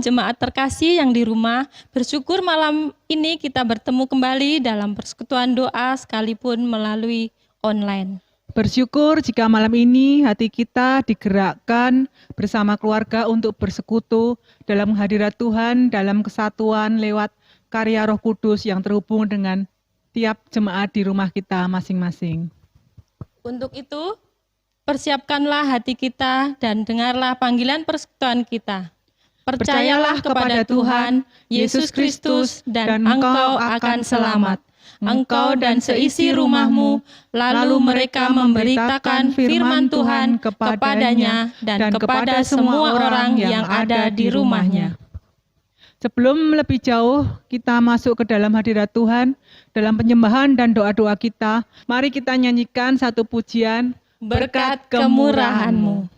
jemaat terkasih yang di rumah, bersyukur malam ini kita bertemu kembali dalam persekutuan doa sekalipun melalui online. Bersyukur jika malam ini hati kita digerakkan bersama keluarga untuk bersekutu dalam hadirat Tuhan dalam kesatuan lewat karya Roh Kudus yang terhubung dengan tiap jemaat di rumah kita masing-masing. Untuk itu, persiapkanlah hati kita dan dengarlah panggilan persekutuan kita. Percayalah kepada Tuhan, Yesus Kristus, dan engkau akan selamat. Engkau dan seisi rumahmu, lalu mereka memberitakan firman Tuhan kepadanya dan kepada semua orang yang ada di rumahnya. Sebelum lebih jauh kita masuk ke dalam hadirat Tuhan, dalam penyembahan dan doa-doa kita, mari kita nyanyikan satu pujian, Berkat kemurahan-Mu.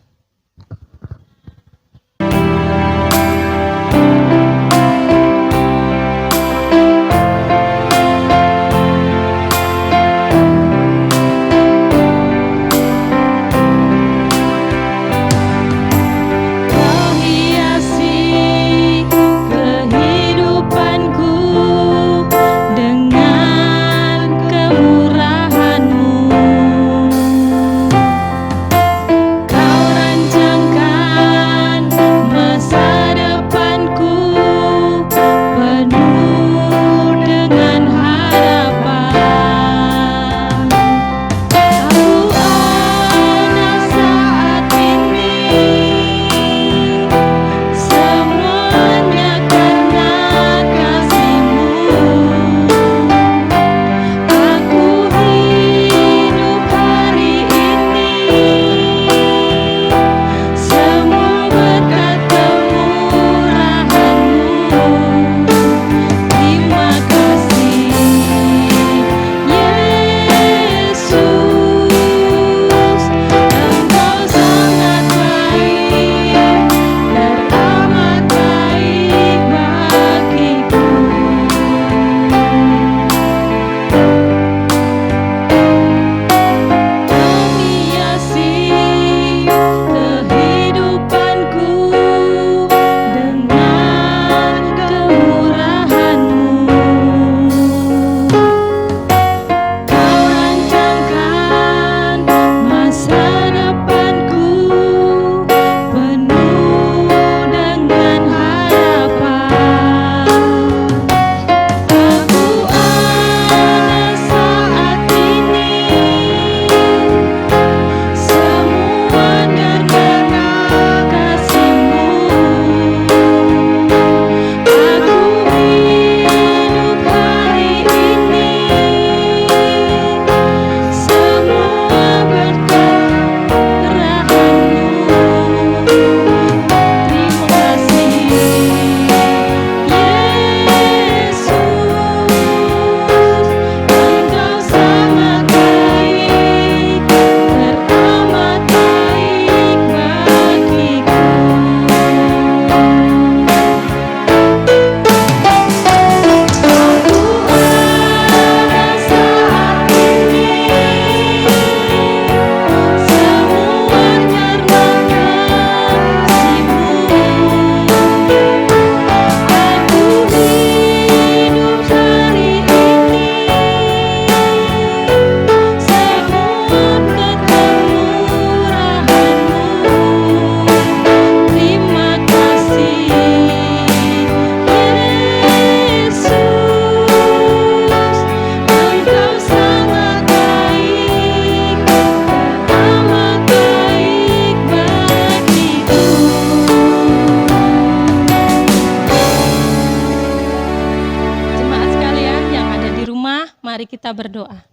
Mari kita berdoa.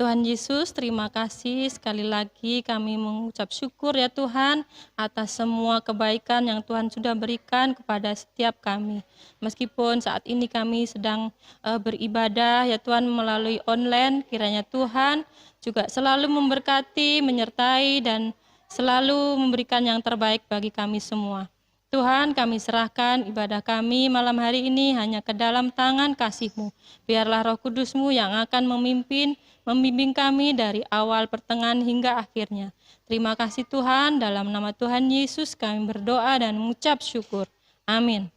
Tuhan Yesus, terima kasih sekali lagi kami mengucap syukur ya Tuhan atas semua kebaikan yang Tuhan sudah berikan kepada setiap kami. Meskipun saat ini kami sedang beribadah ya Tuhan melalui online, kiranya Tuhan juga selalu memberkati, menyertai dan selalu memberikan yang terbaik bagi kami semua. Tuhan, kami serahkan ibadah kami malam hari ini hanya ke dalam tangan kasih-Mu. Biarlah Roh Kudus-Mu yang akan membimbing kami dari awal, pertengahan, hingga akhirnya. Terima kasih Tuhan, dalam nama Tuhan Yesus kami berdoa dan mengucap syukur. Amin.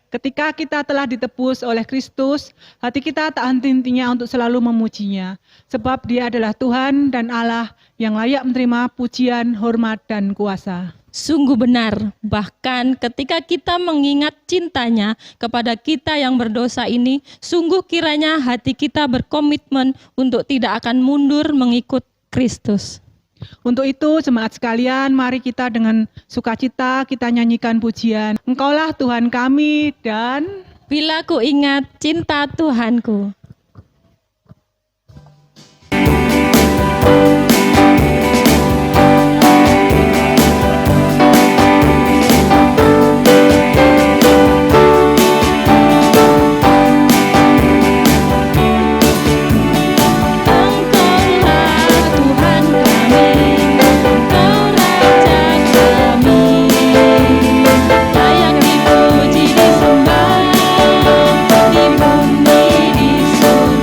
Ketika kita telah ditebus oleh Kristus, hati kita tak henti-hentinya untuk selalu memujinya. Sebab Dia adalah Tuhan dan Allah yang layak menerima pujian, hormat, dan kuasa. Sungguh benar, bahkan ketika kita mengingat cintanya kepada kita yang berdosa ini, sungguh kiranya hati kita berkomitmen untuk tidak akan mundur mengikut Kristus. Untuk itu, jemaat sekalian, mari kita dengan sukacita kita nyanyikan pujian. Engkaulah Tuhan kami dan Bila ku ingat cinta Tuhanku. Layak dipuji disembah di bumi di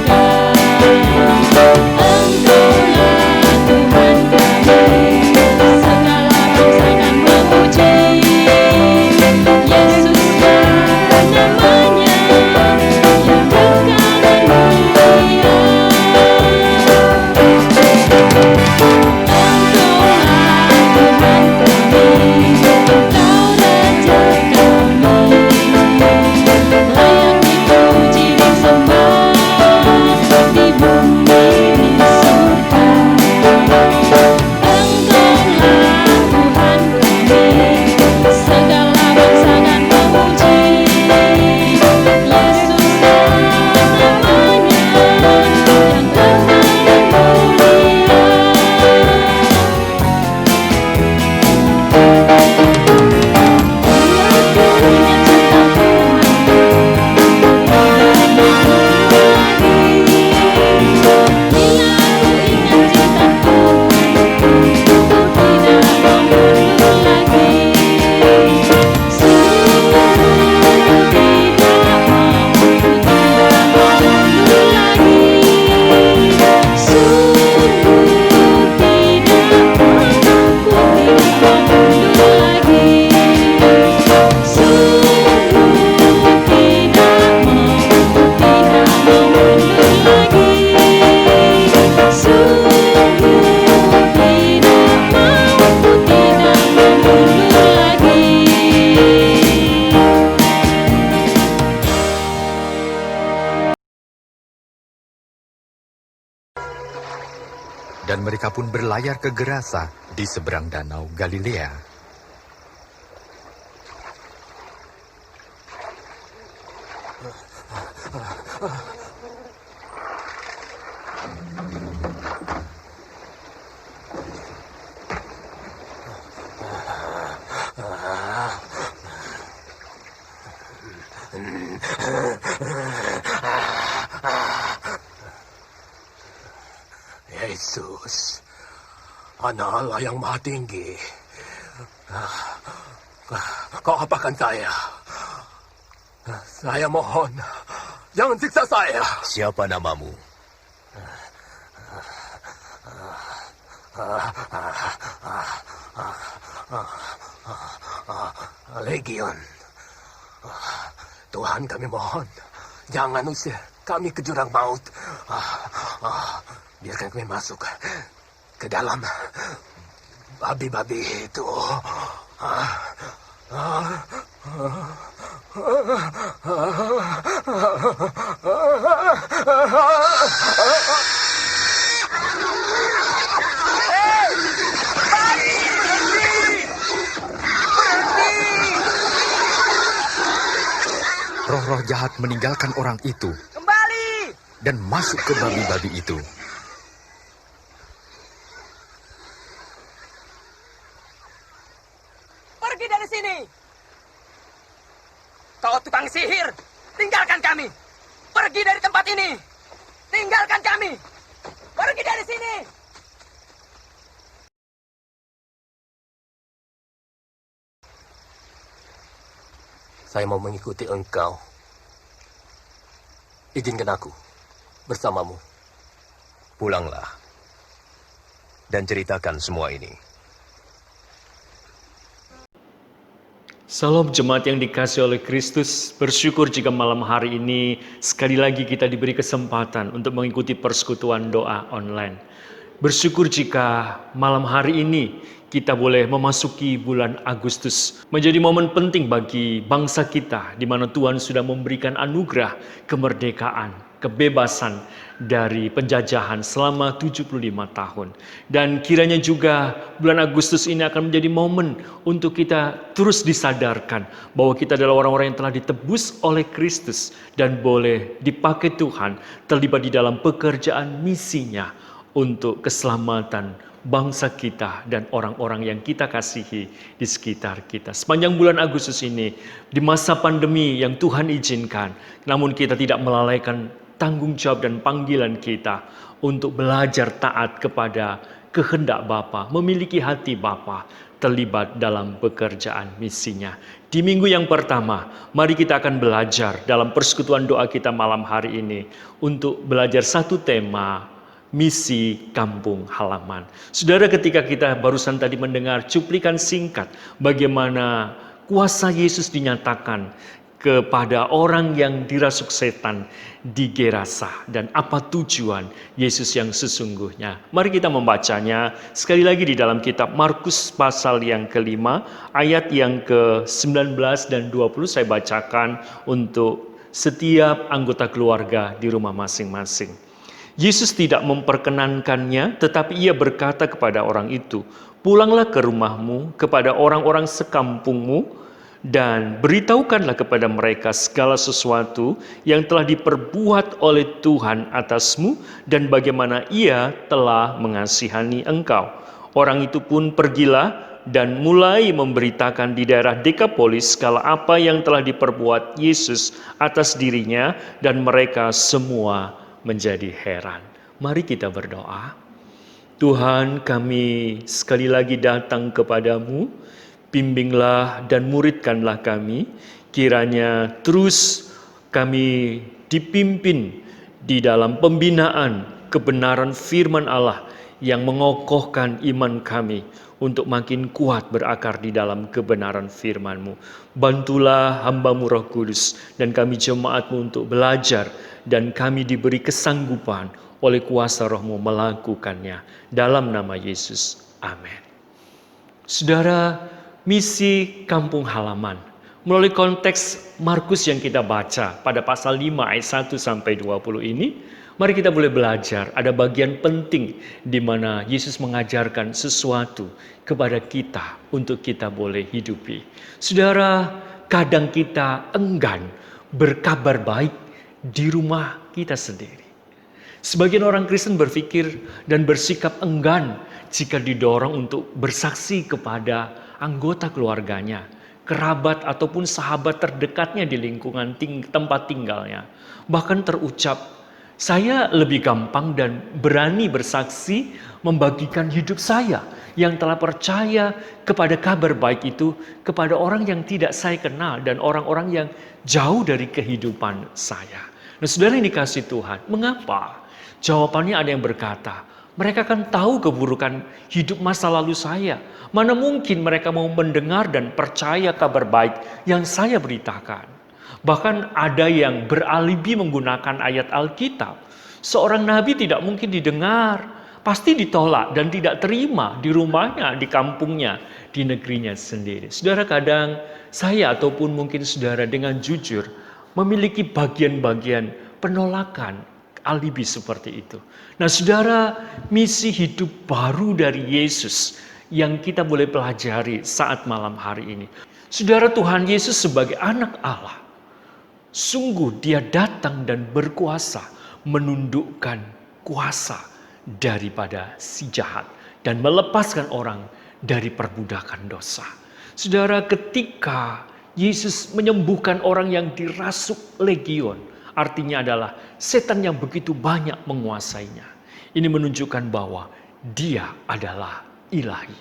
Dan mereka pun berlayar ke Gerasa di seberang danau Galilea. Yesus, Anak Allah yang Maha Tinggi, Kau apakan saya? Saya mohon, jangan siksa saya. Siapa namamu? Legion. Tuhan, kami mohon, jangan usir kami ke jurang maut. Biarkan kami masuk ke dalam babi-babi itu. Roh-roh jahat meninggalkan orang itu Kembali! dan masuk ke babi-babi itu. Pergi dari sini! Kau tukang sihir! Tinggalkan kami! Pergi dari tempat ini! Tinggalkan kami! Pergi dari sini! Saya mau mengikuti engkau. Izinkan aku bersamamu. Pulanglah dan ceritakan semua ini. Salam jemaat yang dikasihi oleh Kristus, bersyukur jika malam hari ini sekali lagi kita diberi kesempatan untuk mengikuti persekutuan doa online. Bersyukur jika malam hari ini kita boleh memasuki bulan Agustus, menjadi momen penting bagi bangsa kita di mana Tuhan sudah memberikan anugerah kemerdekaan, kebebasan dari penjajahan selama 75 tahun. Dan kiranya juga bulan Agustus ini akan menjadi momen untuk kita terus disadarkan bahwa kita adalah orang-orang yang telah ditebus oleh Kristus dan boleh dipakai Tuhan terlibat di dalam pekerjaan misinya untuk keselamatan bangsa kita dan orang-orang yang kita kasihi di sekitar kita. Sepanjang bulan Agustus ini, di masa pandemi yang Tuhan izinkan, namun kita tidak melalaikan tanggung jawab dan panggilan kita untuk belajar taat kepada kehendak Bapa, memiliki hati Bapa, terlibat dalam pekerjaan misinya. Di minggu yang pertama, mari kita akan belajar dalam persekutuan doa kita malam hari ini untuk belajar satu tema, misi kampung halaman. Saudara, ketika kita barusan tadi mendengar cuplikan singkat bagaimana kuasa Yesus dinyatakan kepada orang yang dirasuk setan di Gerasa dan apa tujuan Yesus yang sesungguhnya. Mari kita membacanya sekali lagi di dalam kitab Markus pasal yang ke-5 ayat yang ke-19 dan 20 saya bacakan untuk setiap anggota keluarga di rumah masing-masing. Yesus tidak memperkenankannya, tetapi ia berkata kepada orang itu, "Pulanglah ke rumahmu, kepada orang-orang sekampungmu, dan beritahukanlah kepada mereka segala sesuatu yang telah diperbuat oleh Tuhan atasmu dan bagaimana ia telah mengasihani engkau." Orang itu pun pergilah dan mulai memberitakan di daerah Dekapolis segala apa yang telah diperbuat Yesus atas dirinya, dan mereka semua menjadi heran. Mari kita berdoa. Tuhan, kami sekali lagi datang kepadamu. Bimbinglah dan muridkanlah kami, kiranya terus kami dipimpin di dalam pembinaan kebenaran firman Allah yang mengokohkan iman kami untuk makin kuat berakar di dalam kebenaran firman-Mu. Bantulah hamba-Mu Roh Kudus dan kami jemaat-Mu untuk belajar, dan kami diberi kesanggupan oleh kuasa Roh-Mu melakukannya. Dalam nama Yesus, amin. Saudara, misi kampung halaman. Melalui konteks Markus yang kita baca pada pasal 5 ayat 1 sampai 20 ini, mari kita boleh belajar ada bagian penting di mana Yesus mengajarkan sesuatu kepada kita untuk kita boleh hidupi. Saudara, kadang kita enggan berkabar baik di rumah kita sendiri. Sebagian orang Kristen berpikir dan bersikap enggan jika didorong untuk bersaksi kepada anggota keluarganya, kerabat ataupun sahabat terdekatnya di lingkungan tempat tinggalnya. Bahkan terucap, saya lebih gampang dan berani bersaksi membagikan hidup saya yang telah percaya kepada kabar baik itu kepada orang yang tidak saya kenal dan orang-orang yang jauh dari kehidupan saya. Nah, saudara yang dikasihi Tuhan, mengapa? Jawabannya ada yang berkata, mereka kan tahu keburukan hidup masa lalu saya. Mana mungkin mereka mau mendengar dan percaya kabar baik yang saya beritakan. Bahkan ada yang beralibi menggunakan ayat Alkitab. Seorang nabi tidak mungkin didengar, pasti ditolak dan tidak terima di rumahnya, di kampungnya, di negerinya sendiri. Saudara, kadang saya ataupun mungkin saudara dengan jujur memiliki bagian-bagian penolakan alibi seperti itu. Nah, saudara, misi hidup baru dari Yesus yang kita boleh pelajari saat malam hari ini. Saudara, Tuhan Yesus sebagai anak Allah, sungguh dia datang dan berkuasa menundukkan kuasa daripada si jahat dan melepaskan orang dari perbudakan dosa. Saudara, ketika Yesus menyembuhkan orang yang dirasuk legion, artinya adalah setan yang begitu banyak menguasainya. Ini menunjukkan bahwa dia adalah ilahi.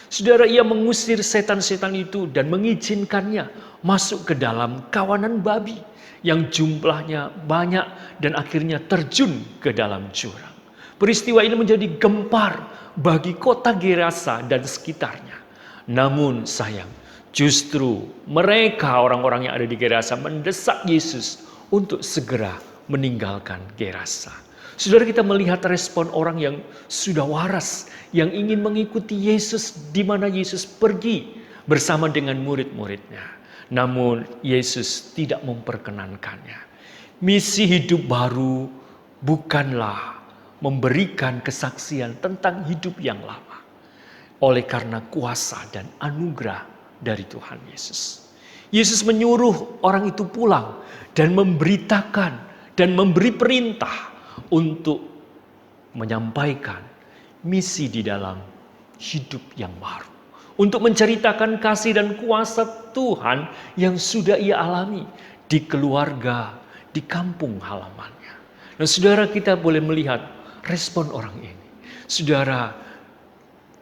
Saudara, ia mengusir setan-setan itu dan mengizinkannya masuk ke dalam kawanan babi yang jumlahnya banyak dan akhirnya terjun ke dalam jurang. Peristiwa ini menjadi gempar bagi kota Gerasa dan sekitarnya. Namun sayang, Justru mereka orang-orang yang ada di Gerasa mendesak Yesus untuk segera meninggalkan Gerasa. Saudara, kita melihat respon orang yang sudah waras, yang ingin mengikuti Yesus di mana Yesus pergi bersama dengan murid-muridnya. Namun Yesus tidak memperkenankannya. Misi hidup baru bukanlah memberikan kesaksian tentang hidup yang lama. Oleh karena kuasa dan anugerah dari Tuhan Yesus. Yesus menyuruh orang itu pulang dan memberitakan dan memberi perintah untuk menyampaikan misi di dalam hidup yang baru. Untuk menceritakan kasih dan kuasa Tuhan yang sudah ia alami di keluarga, di kampung halamannya. Nah, saudara, kita boleh melihat respon orang ini. Saudara,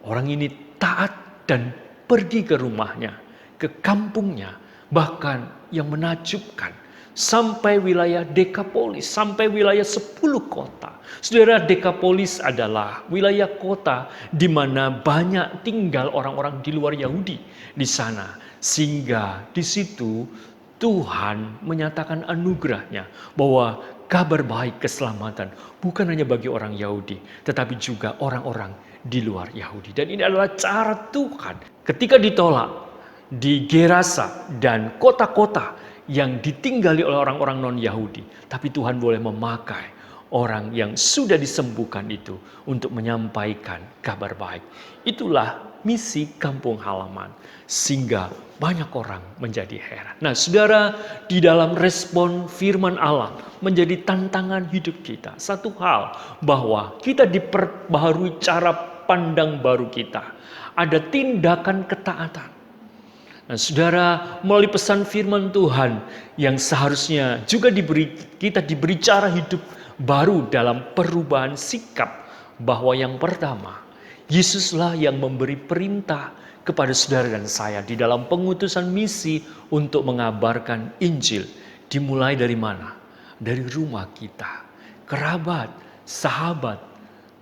orang ini taat dan pergi ke rumahnya, ke kampungnya, bahkan yang menakjubkan sampai wilayah Dekapolis, sampai wilayah 10 kota. Saudara, Dekapolis adalah wilayah kota di mana banyak tinggal orang-orang di luar Yahudi di sana. Sehingga di situ Tuhan menyatakan anugerahnya bahwa kabar baik keselamatan bukan hanya bagi orang Yahudi, tetapi juga orang-orang di luar Yahudi. Dan ini adalah cara Tuhan ketika ditolak di Gerasa dan kota-kota yang ditinggali oleh orang-orang non-Yahudi. Tapi Tuhan boleh memakai orang yang sudah disembuhkan itu untuk menyampaikan kabar baik. Itulah misi kampung halaman. Sehingga banyak orang menjadi heran. Nah, saudara, di dalam respon firman Allah menjadi tantangan hidup kita. Satu hal, bahwa kita diperbaharui cara pandang baru kita. Ada tindakan ketaatan. Nah, saudara, melalui pesan firman Tuhan yang seharusnya juga kita diberi cara hidup baru dalam perubahan sikap, bahwa yang pertama, Yesuslah yang memberi perintah kepada saudara dan saya di dalam pengutusan misi untuk mengabarkan Injil. Dimulai dari mana? Dari rumah kita, kerabat, sahabat,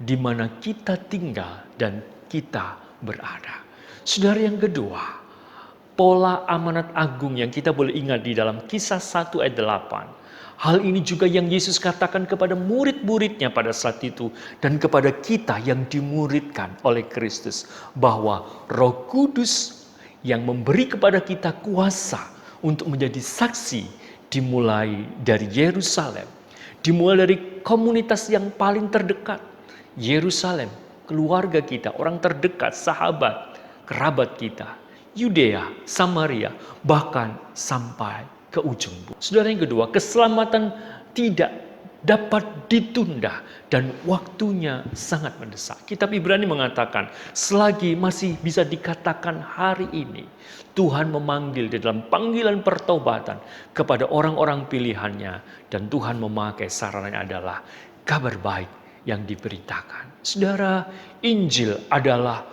di mana kita tinggal dan kita berada. Saudara, yang kedua, pola amanat agung yang kita boleh ingat di dalam Kisah 1 ayat 8. Hal ini juga yang Yesus katakan kepada murid-muridnya pada saat itu dan kepada kita yang dimuridkan oleh Kristus, bahwa Roh Kudus yang memberi kepada kita kuasa untuk menjadi saksi dimulai dari Yerusalem, dimulai dari komunitas yang paling terdekat, Yerusalem, keluarga kita, orang terdekat, sahabat, kerabat kita, Yudea, Samaria, bahkan sampai ke ujung bumi. Saudara, yang kedua, keselamatan tidak dapat ditunda dan waktunya sangat mendesak. Kitab Ibrani mengatakan, selagi masih bisa dikatakan hari ini, Tuhan memanggil di dalam panggilan pertobatan kepada orang-orang pilihannya, dan Tuhan memakai sarananya adalah kabar baik yang diberitakan. Saudara, Injil adalah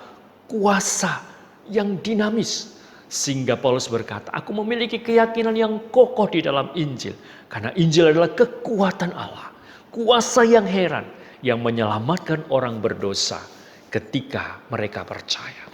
kuasa yang dinamis. Sehingga Paulus berkata, aku memiliki keyakinan yang kokoh di dalam Injil. Karena Injil adalah kekuatan Allah. Kuasa yang heran yang menyelamatkan orang berdosa ketika mereka percaya.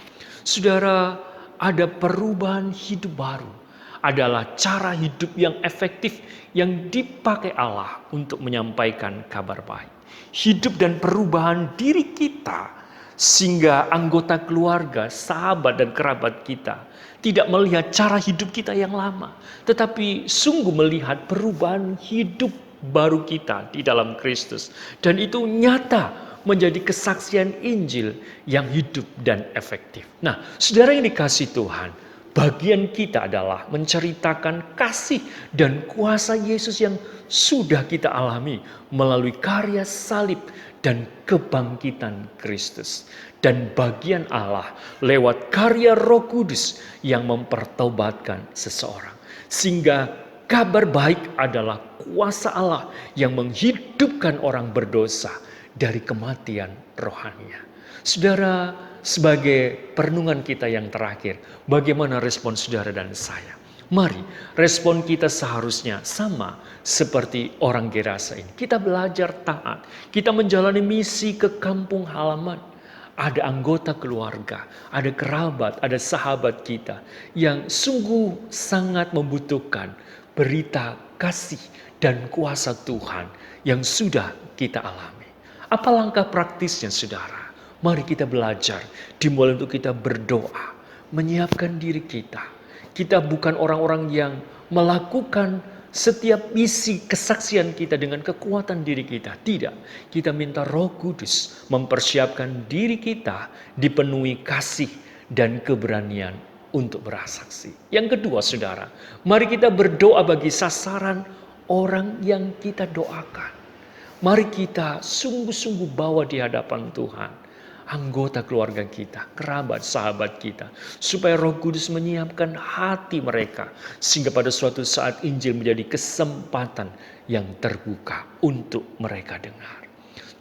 Saudara, ada perubahan hidup baru. Adalah cara hidup yang efektif yang dipakai Allah untuk menyampaikan kabar baik. Hidup dan perubahan diri kita, sehingga anggota keluarga, sahabat dan kerabat kita tidak melihat cara hidup kita yang lama, tetapi sungguh melihat perubahan hidup baru kita di dalam Kristus. Dan itu nyata menjadi kesaksian Injil yang hidup dan efektif. Nah, saudara yang dikasihi Tuhan, bagian kita adalah menceritakan kasih dan kuasa Yesus yang sudah kita alami melalui karya salib dan kebangkitan Kristus. Dan bagian Allah lewat karya Roh Kudus yang mempertobatkan seseorang. Sehingga kabar baik adalah kuasa Allah yang menghidupkan orang berdosa dari kematian rohaninya. Saudara, sebagai perenungan kita yang terakhir, bagaimana respon saudara dan saya? Mari, respon kita seharusnya sama seperti orang Gerasa ini. Kita belajar taat, kita menjalani misi ke kampung halaman. ada anggota keluarga, ada kerabat, ada sahabat kita yang sungguh sangat membutuhkan berita kasih dan kuasa Tuhan yang sudah kita alami. Apa langkah praktisnya, saudara? Mari kita belajar, dimulai untuk kita berdoa, menyiapkan diri kita. Kita bukan orang-orang yang melakukan setiap misi kesaksian kita dengan kekuatan diri kita. Tidak, kita minta Roh Kudus mempersiapkan diri kita dipenuhi kasih dan keberanian untuk bersaksi. Yang kedua, saudara, mari kita berdoa bagi sasaran orang yang kita doakan. Mari kita sungguh-sungguh bawa di hadapan Tuhan anggota keluarga kita, kerabat, sahabat kita, supaya Roh Kudus menyiapkan hati mereka, sehingga pada suatu saat Injil menjadi kesempatan yang terbuka untuk mereka dengar.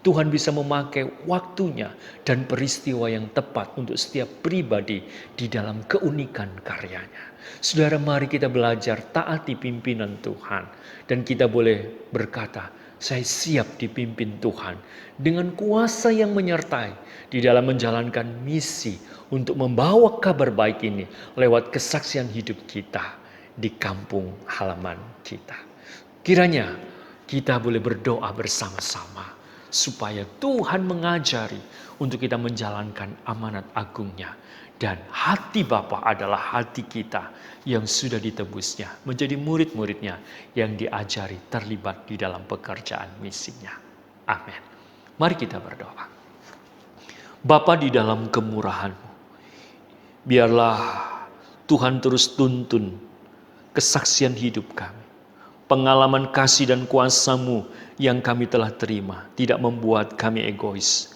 Tuhan bisa memakai waktunya dan peristiwa yang tepat untuk setiap pribadi di dalam keunikan karyanya. Saudara, mari kita belajar taati pimpinan Tuhan, dan kita boleh berkata, saya siap dipimpin Tuhan dengan kuasa yang menyertai di dalam menjalankan misi untuk membawa kabar baik ini lewat kesaksian hidup kita di kampung halaman kita. Kiranya kita boleh berdoa bersama-sama supaya Tuhan mengajari untuk kita menjalankan amanat agungnya. Dan hati Bapa adalah hati kita yang sudah ditebusnya menjadi murid-muridnya yang diajari terlibat di dalam pekerjaan misinya. Amin. Mari kita berdoa. Bapa di dalam kemurahan-Mu, biarlah Tuhan terus tuntun kesaksian hidup kami. Pengalaman kasih dan kuasa-Mu yang kami telah terima tidak membuat kami egois.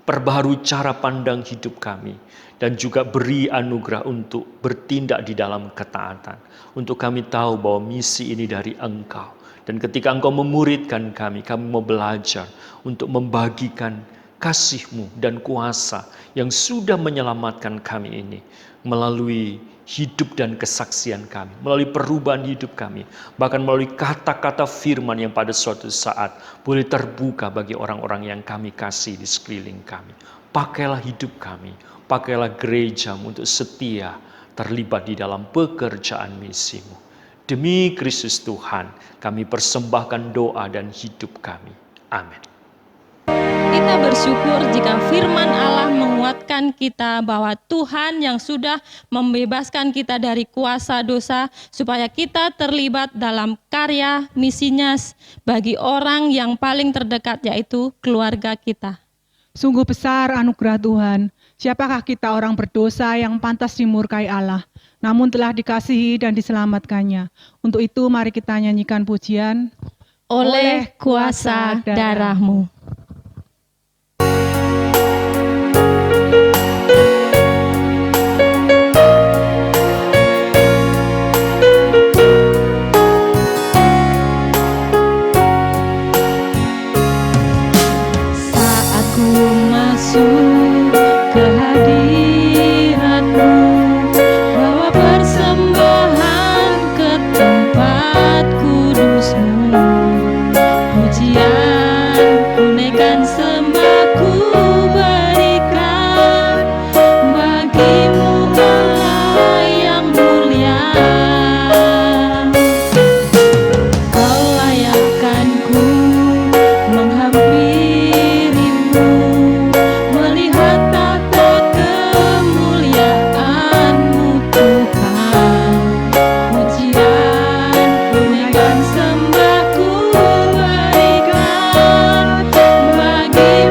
Perbaharui cara pandang hidup kami dan juga beri anugerah untuk bertindak di dalam ketaatan. Untuk kami tahu bahwa misi ini dari Engkau. Dan ketika Engkau memuridkan kami mau belajar untuk membagikan kasih-Mu dan kuasa yang sudah menyelamatkan kami ini melalui hidup dan kesaksian kami, melalui perubahan hidup kami, bahkan melalui kata-kata firman yang pada suatu saat boleh terbuka bagi orang-orang yang kami kasih di sekeliling kami. Pakailah hidup kami, pakailah gereja-Mu untuk setia terlibat di dalam pekerjaan misi-Mu. Demi Kristus Tuhan, kami persembahkan doa dan hidup kami. Amin. Kita bersyukur jika firman Allah menguatkan kita bahwa Tuhan yang sudah membebaskan kita dari kuasa dosa supaya kita terlibat dalam karya misinya bagi orang yang paling terdekat, yaitu keluarga kita. Sungguh besar anugerah Tuhan. Siapakah kita orang berdosa yang pantas dimurkai Allah, namun telah dikasihi dan diselamatkannya. Untuk itu mari kita nyanyikan pujian Oleh kuasa darah-Mu. Saat ku masuk ke hadirat-Mu, bawa persembahan ke tempat kudus-Mu, pujian kunaikan sembah ku berikan bagi-Mu Allah yang mulia. Kau layakkan ku menghampiri-Mu, melihat tata kemuliaan-Mu Tuhan. Pujian kunaikan sembah ku berikan bagi-Mu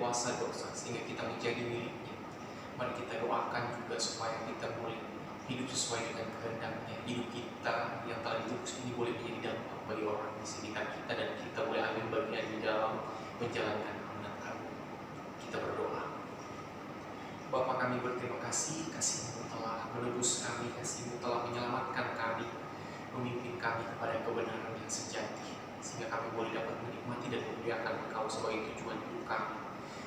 kuasa dosa sehingga kita menjadi miliknya. Mari kita doakan juga supaya kita boleh hidup sesuai dengan kehendaknya. Hidup kita yang telah ditebus ini boleh menjadi dampak bagi orang di sekitar kita, dan kita boleh ambil bagian di dalam menjalankan amanat Agung. Kita berdoa. Bapa, kami berterima kasih, kasih-Mu telah menebus kami, kasih-Mu telah menyelamatkan kami, memimpin kami kepada kebenaran yang sejati, sehingga kami boleh dapat menikmati dan memuliakan Engkau sebagai tujuan hidup kami.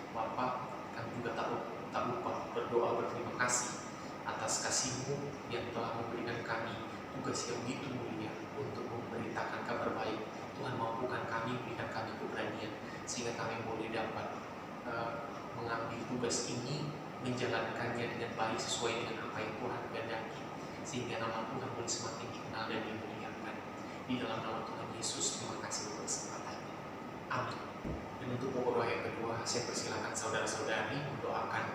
Bapa, kami juga tak lupa berdoa berterima kasih atas kasih-Mu yang telah memberikan kami tugas yang begitu mulia untuk memberitakan kabar baik. Tuhan, mampukan kami, berikan kami keberanian sehingga kami boleh dapat mengambil tugas ini, menjalankannya dengan baik sesuai dengan apa yang Tuhan kehendaki, sehingga nama Tuhan boleh semakin dikenal dan dimuliakan. Di dalam nama Tuhan Yesus, terima kasih untuk kesempatannya. Amin. Dan untuk pokok doa yang kedua, saya persilakan saudara-saudari mendoakan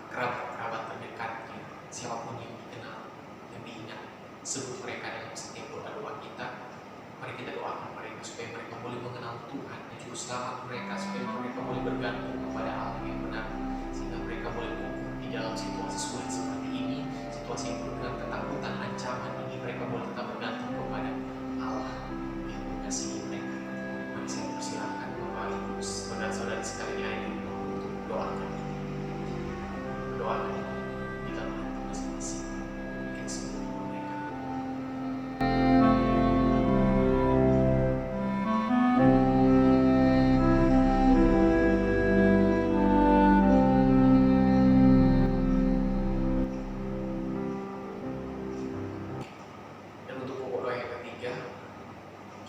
kerabat-kerabat terdekatnya, siapapun yang dikenal, yang diingat, sebut mereka dalam setiap doa-doa kita. Mari kita doakan mereka supaya mereka boleh mengenal Tuhan dan juru selamat mereka, supaya mereka boleh bergantung kepada Allah yang benar, sehingga mereka boleh kokoh di dalam situasi sulit seperti ini, situasi yang penuh dengan ketakutan, ancaman ini. Mereka boleh tetap bergantung kepada Allah yang mengasihi mereka. Mari saya persilakan Bapak Ibu saudara-saudari sekalian yang ada di rumah untuk doakan di dalam hati masing-masing, mungkin sebelum mereka. Dan untuk pokok doa yang ketiga,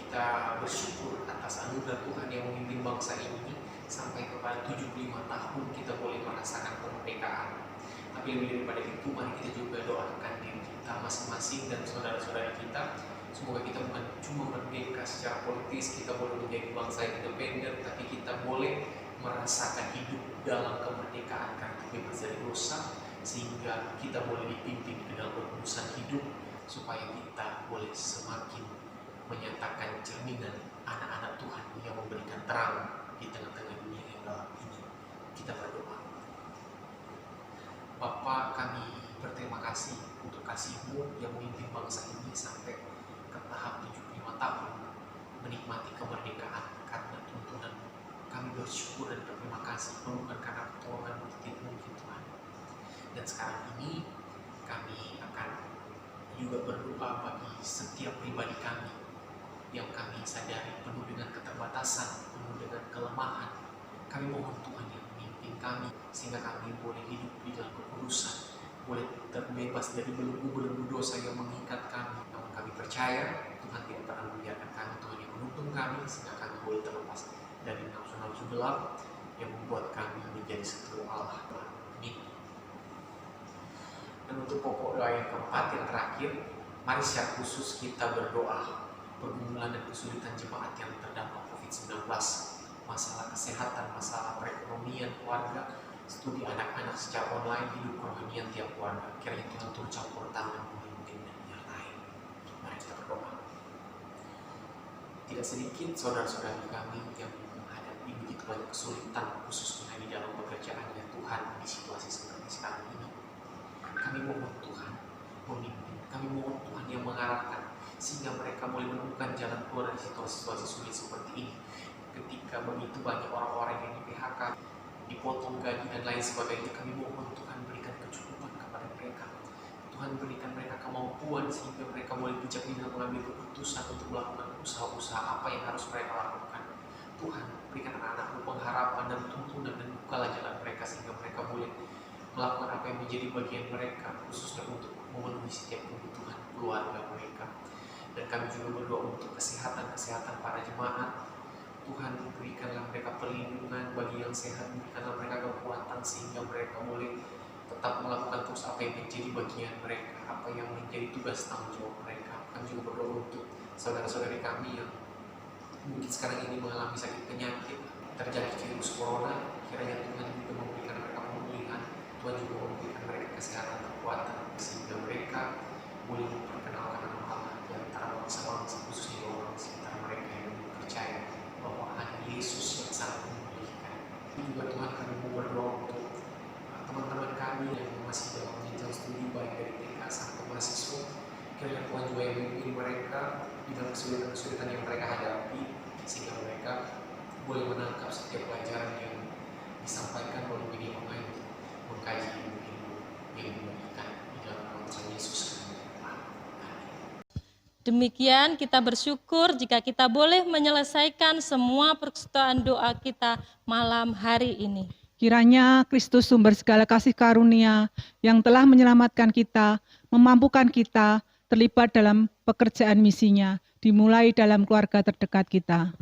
kita bersyukur atas anugerah Tuhan yang memimpin bangsa ini sampai kepada 75 tahun kita boleh merasakan kemerdekaan. Tapi lebih daripada itu, mari kita juga doakan diri kita masing-masing dan saudara-saudara kita. Semoga kita bukan cuma merdeka secara politis, kita boleh menjadi bangsa yang independen, tapi kita boleh merasakan hidup dalam kemerdekaan karena bebas dari dosa, sehingga kita boleh dipimpin ke dalam urusan hidup, supaya kita boleh semakin menyatakan cerminan anak-anak Tuhan yang memberikan terang di tengah-tengah dunia yang gelap ini. Kita berdoa. Bapa, kami berterima kasih untuk kasih-Mu yang memimpin bangsa ini sampai ke tahap 75 tahun menikmati kemerdekaan karena tuntunan. Kami bersyukur dan berterima kasih, bukan karena pertolongan-Mu tidak mungkin Tuhan. Dan sekarang ini kami akan juga berdoa bagi setiap pribadi kami yang kami sadari penuh dengan keterbatasan, penuh dengan kelemahan. Kami mohon Tuhan yang memimpin kami sehingga kami boleh hidup di dalam kekudusan, boleh terbebas dari belenggu-belenggu dosa yang mengikat kami. Namun kami percaya Tuhan tidak pernah membiarkan kami, Tuhan yang menuntun kami sehingga kami boleh terlepas dari nafsu-nafsu gelap yang membuat kami menjadi seteru Allah. Amin. Dan untuk pokok doa yang keempat, yang terakhir, mari secara khusus kita berdoa pergumulan dan kesulitan jemaat yang terdampak COVID-19, masalah kesehatan, masalah perekonomian keluarga, studi anak-anak secara online, hidup kerohanian tiap keluarga. Kiranya Tuhan turut campur tangan memimpin dan menyertai. Mari kita berdoa. Tidak sedikit saudara-saudari kami yang menghadapi begitu banyak kesulitan, khususnya di dalam pekerjaannya Tuhan di situasi seperti sekarang ini. Kami mohon Tuhan memimpin, kami mohon Tuhan yang mengarahkan, sehingga mereka boleh menemukan jalan keluar dari situasi-situasi sulit seperti ini. Ketika begitu banyak orang-orang yang di PHK, dipotong gaji dan lain sebagainya, kami mohon Tuhan berikan kecukupan kepada mereka. Tuhan berikan mereka kemampuan sehingga mereka boleh bijak dalam mengambil keputusan untuk melakukan usaha-usaha apa yang harus mereka lakukan. Tuhan berikan anak-anak-Mu pengharapan dan tuntunan, dan bukalah jalan mereka sehingga mereka boleh melakukan apa yang menjadi bagian mereka, khususnya untuk memenuhi setiap kebutuhan keluarga mereka. Dan kami juga berdoa untuk kesehatan para jemaat. Tuhan, berikanlah mereka perlindungan bagi yang sehat, berikanlah mereka kekuatan sehingga mereka boleh tetap melakukan terus apa yang menjadi bagian mereka, apa yang menjadi tugas tanggung jawab mereka. Kami juga berdoa untuk saudara-saudari kami yang mungkin sekarang ini mengalami sakit penyakit, terjadi virus corona. Kiranya Tuhan juga memberikan mereka pemulihan, Tuhan juga memberikan mereka kesehatan, kekuatan, sehingga mereka boleh memperkenalkan nama Allah di antara bangsa-bangsa, khususnya orang sekitar mereka yang percaya bahwa hanya Yesus yang sangat memulihkan. Ini juga Tuhan kami mau berdoa untuk teman-teman kami yang masih dalam jenjang studi baik dari TK sampai mahasiswa. Kiranya Tuhan juga yang memimpin mereka di dalam kesulitan-kesulitan yang mereka hadapi, sehingga mereka boleh menangkap setiap pelajaran yang disampaikan oleh media online untuk mengkaji ilmu yang diberikan di dalam nama Tuhan Yesus. Demikian kita bersyukur jika kita boleh menyelesaikan semua persekutuan doa kita malam hari ini. Kiranya Kristus sumber segala kasih karunia yang telah menyelamatkan kita, memampukan kita terlibat dalam pekerjaan misinya, dimulai dalam keluarga terdekat kita.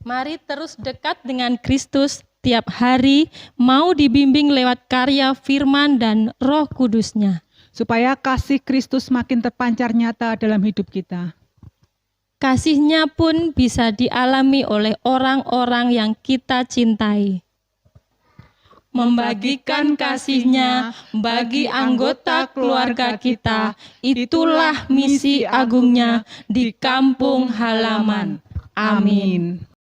Mari terus dekat dengan Kristus tiap hari, mau dibimbing lewat karya firman dan Roh Kudus-Nya, supaya kasih Kristus makin terpancar nyata dalam hidup kita. Kasih-Nya pun bisa dialami oleh orang-orang yang kita cintai. Membagikan kasih-Nya bagi anggota keluarga kita, itulah misi agungnya di kampung halaman. Amin.